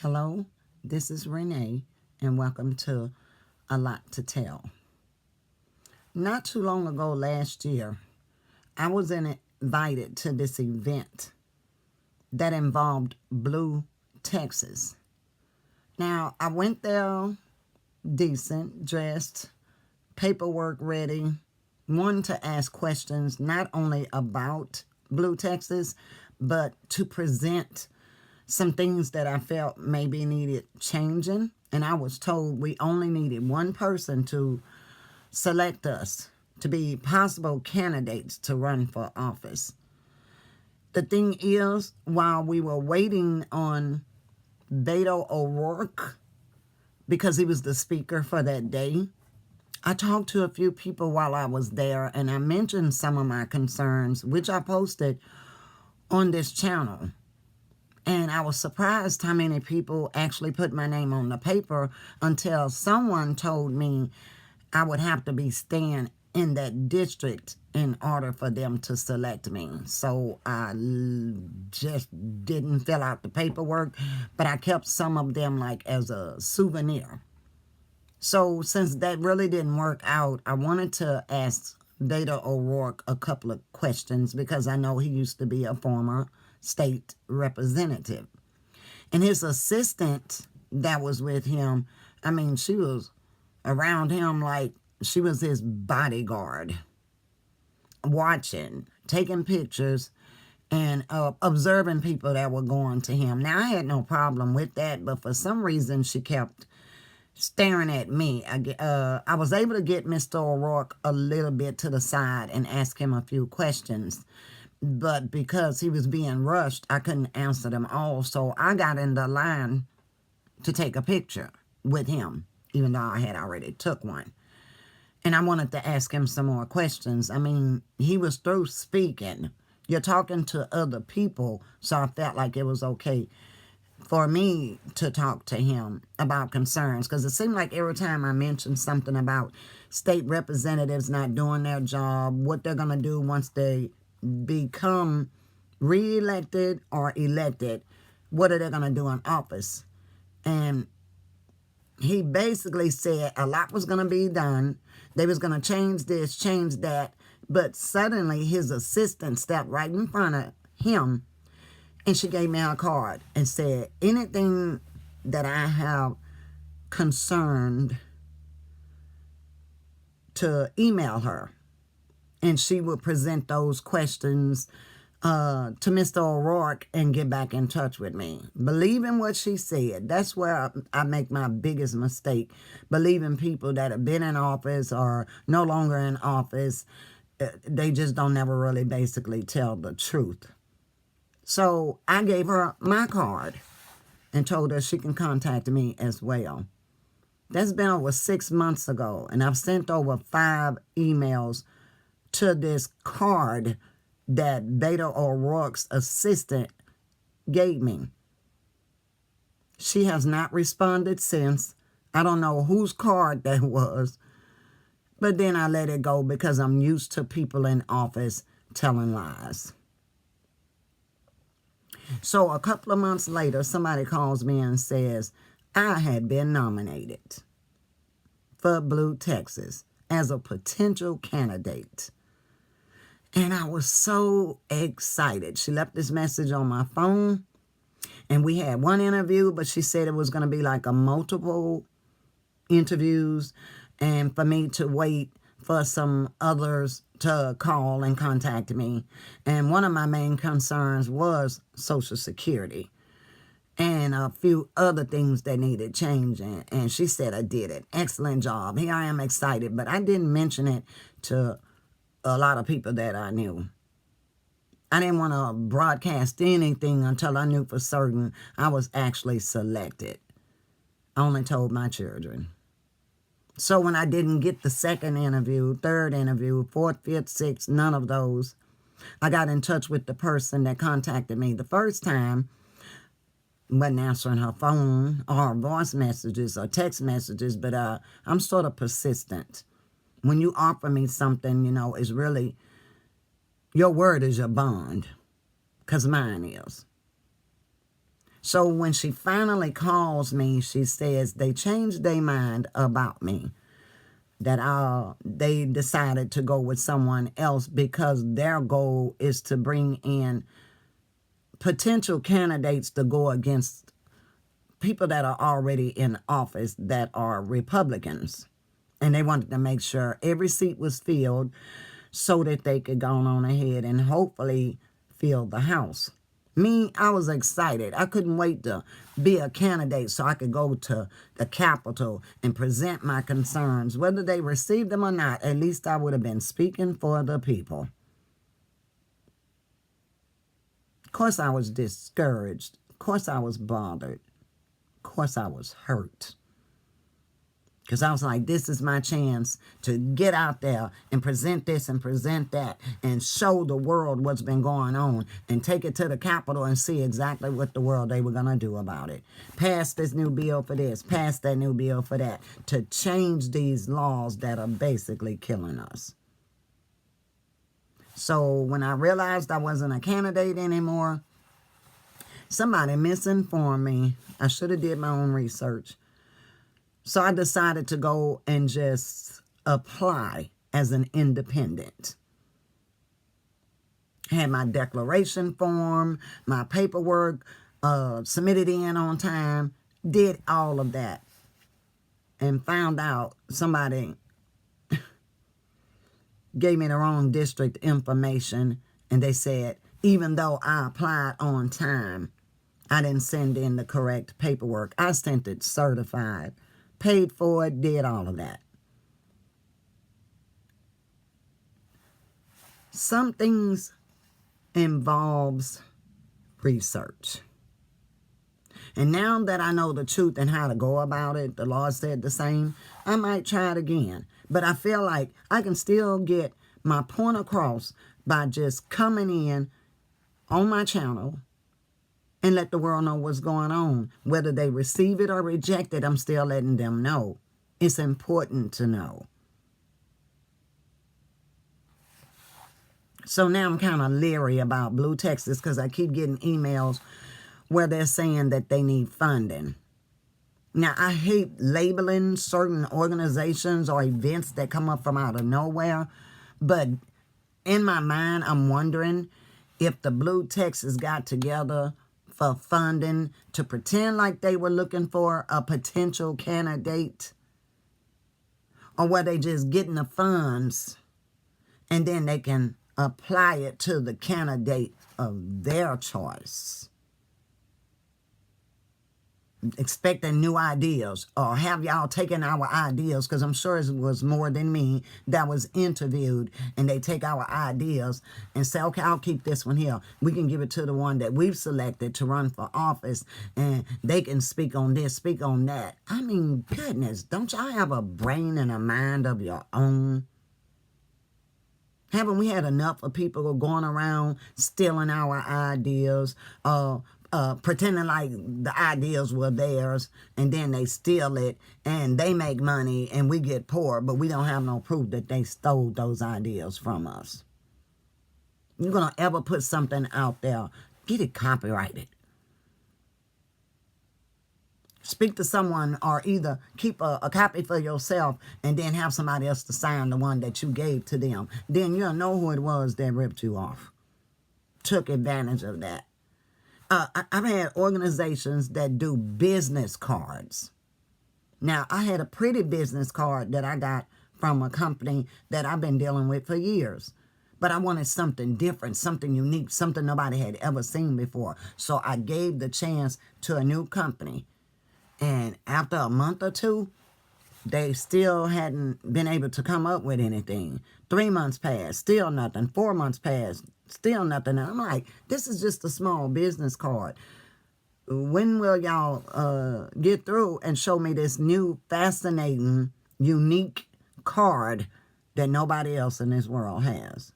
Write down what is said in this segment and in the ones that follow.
Hello, this is Renee, and welcome to A Lot to Tell. Not too long ago last year, I was invited to this event that involved Blue, Texas. Now, I went there decent, dressed, paperwork ready, wanted to ask questions not only about Blue, Texas, but to present some things that I felt maybe needed changing. And I was told we only needed one person to select us to be possible candidates to run for office. The thing is, while we were waiting on Beto O'Rourke, because he was the speaker for that day, I talked to a few people while I was there, and I mentioned some of my concerns, which I posted on this channel. And I was surprised how many people actually put my name on the paper until someone told me I would have to be staying in that district in order for them to select me. So I just didn't fill out the paperwork, but I kept some of them like as a souvenir. So since that really didn't work out, I wanted to ask Beto O'Rourke a couple of questions because I know he used to be a former state representative. And his assistant that was with him, I mean, she was around him like she was his bodyguard, watching, taking pictures, and observing people that were going to him. Now, I had no problem with that, but for some reason, she kept staring at me. I was able to get Mr. O'Rourke a little bit to the side and ask him a few questions. But because he was being rushed, I couldn't answer them all. So I got in the line to take a picture with him, even though I had already took one. And I wanted to ask him some more questions. I mean, he was through speaking. You're talking to other people, so I felt like it was okay for me to talk to him about concerns, because it seemed like every time I mentioned something about state representatives not doing their job, what they're going to do once they become re-elected or elected, what are they going to do in office? And he basically said a lot was going to be done. They was going to change this, change that. But suddenly his assistant stepped right in front of him, and she gave me a card and said, anything that I have concerned, to email her. And she would present those questions to Mr. O'Rourke and get back in touch with me. Believing what she said. That's where I make my biggest mistake. Believing people that have been in office or no longer in office. They just don't never really basically tell the truth. So I gave her my card and told her she can contact me as well. That's been over 6 months ago, and I've sent over 5 emails to this card that Beto O'Rourke's assistant gave me. She has not responded since. I don't know whose card that was, but then I let it go because I'm used to people in office telling lies. So a couple of months later, somebody calls me and says, I had been nominated for Blue, Texas as a potential candidate. And I was so excited. She left this message on my phone, and we had one interview, but she said it was going to be like a multiple interviews, and for me to wait for some others to call and contact me. And one of my main concerns was Social Security and a few other things that needed changing. And she said I did it. Excellent job. Here I am excited, but I didn't mention it to a lot of people that I knew. I didn't want to broadcast anything until I knew for certain I was actually selected. I only told my children. So when I didn't get the second interview, third interview, fourth, fifth, sixth, none of those, I got in touch with the person that contacted me the first time. Wasn't answering her phone or voice messages or text messages, but I'm sort of persistent. When you offer me something, you know, it's really, your word is your bond, because mine is. So when she finally calls me, she says they changed their mind about me, that they decided to go with someone else because their goal is to bring in potential candidates to go against people that are already in office that are Republicans. And they wanted to make sure every seat was filled so that they could go on ahead and hopefully fill the House. Me, I was excited. I couldn't wait to be a candidate so I could go to the Capitol and present my concerns. Whether they received them or not, at least I would have been speaking for the people. Of course, I was discouraged. Of course, I was bothered. Of course, I was hurt. Because I was like, this is my chance to get out there and present this and present that and show the world what's been going on and take it to the Capitol and see exactly what the world they were going to do about it. Pass this new bill for this, pass that new bill for that, to change these laws that are basically killing us. So when I realized I wasn't a candidate anymore, somebody misinformed me. I should have did my own research. So I decided to go and just apply as an independent. Had my declaration form, my paperwork, submitted in on time, did all of that. And found out somebody gave me the wrong district information. And they said, even though I applied on time, I didn't send in the correct paperwork. I sent it certified. Paid for it, did all of that. Some things involves research. And now that I know the truth and how to go about it, the Lord said the same, I might try it again. But I feel like I can still get my point across by just coming in on my channel and let the world know what's going on. Whether they receive it or reject it, I'm still letting them know. It's important to know. So now I'm kind of leery about Blue Texas because I keep getting emails where they're saying that they need funding. Now, I hate labeling certain organizations or events that come up from out of nowhere, but in my mind, I'm wondering if the Blue Texas got together for funding to pretend like they were looking for a potential candidate, or were they just getting the funds and then they can apply it to the candidate of their choice, expecting new ideas, or have y'all taken our ideas, because I'm sure it was more than me that was interviewed, and they take our ideas and say, okay, I'll keep this one here. We can give it to the one that we've selected to run for office, and they can speak on this, speak on that. I mean, goodness, don't y'all have a brain and a mind of your own? Haven't we had enough of people going around stealing our ideas, pretending like the ideas were theirs, and then they steal it and they make money and we get poor, but we don't have no proof that they stole those ideas from us? You're going to ever put something out there, get it copyrighted. Speak to someone, or either keep a copy for yourself and then have somebody else to sign the one that you gave to them. Then you'll know who it was that ripped you off, took advantage of that. I've had organizations that do business cards. Now, I had a pretty business card that I got from a company that I've been dealing with for years. But I wanted something different, something unique, something nobody had ever seen before. So I gave the chance to a new company. And after a month or two, they still hadn't been able to come up with anything. 3 months passed, still nothing. 4 months passed, still nothing. And I'm like, this is just a small business card. When will y'all get through and show me this new, fascinating, unique card that nobody else in this world has?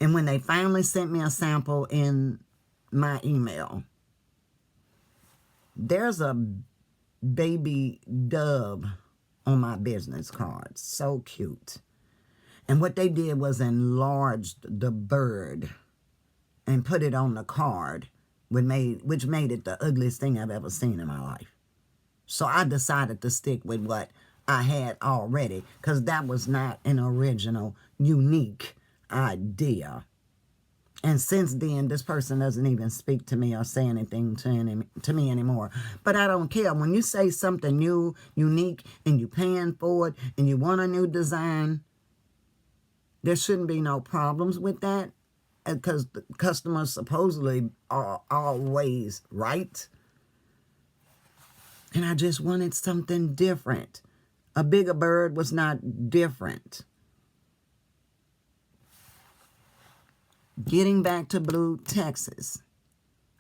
And when they finally sent me a sample in my email, there's a baby dove on my business card. So cute. And what they did was enlarged the bird and put it on the card which made it the ugliest thing I've ever seen in my life. So I decided to stick with what I had already, because that was not an original, unique idea. And since then, this person doesn't even speak to me or say anything to me anymore. But I don't care. When you say something new, unique, and you're paying for it, and you want a new design, there shouldn't be no problems with that, because the customers supposedly are always right. And I just wanted something different. A bigger bird was not different. Getting back to Blue Texas,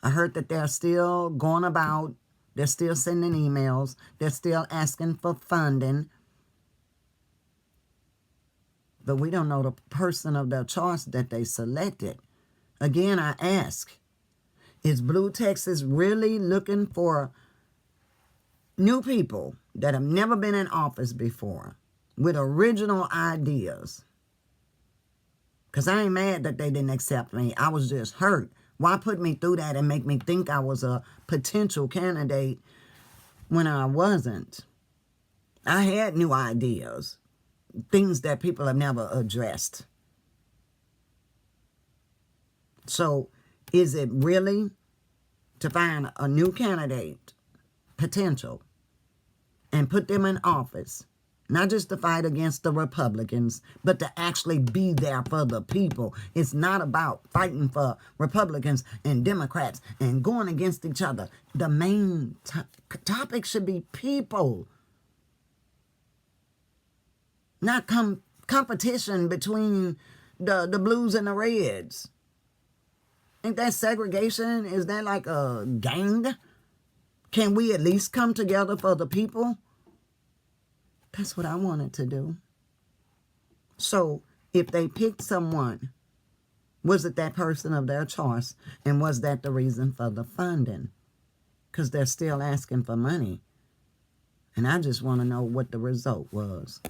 I heard that they're still going about, they're still sending emails, they're still asking for funding. But we don't know the person of their choice that they selected. Again, I ask, is Blue Texas really looking for new people that have never been in office before with original ideas? Because I ain't mad that they didn't accept me. I was just hurt. Why put me through that and make me think I was a potential candidate when I wasn't? I had new ideas, things that people have never addressed. So is it really to find a new candidate, potential, and put them in office, not just to fight against the Republicans, but to actually be there for the people? It's not about fighting for Republicans and Democrats and going against each other. The main topic should be people, not competition between the blues and the reds. Ain't that segregation? Is that like a gang? Can we at least come together for the people? That's what I wanted to do. So if they picked someone, was it that person of their choice? And was that the reason for the funding? Because they're still asking for money. And I just want to know what the result was.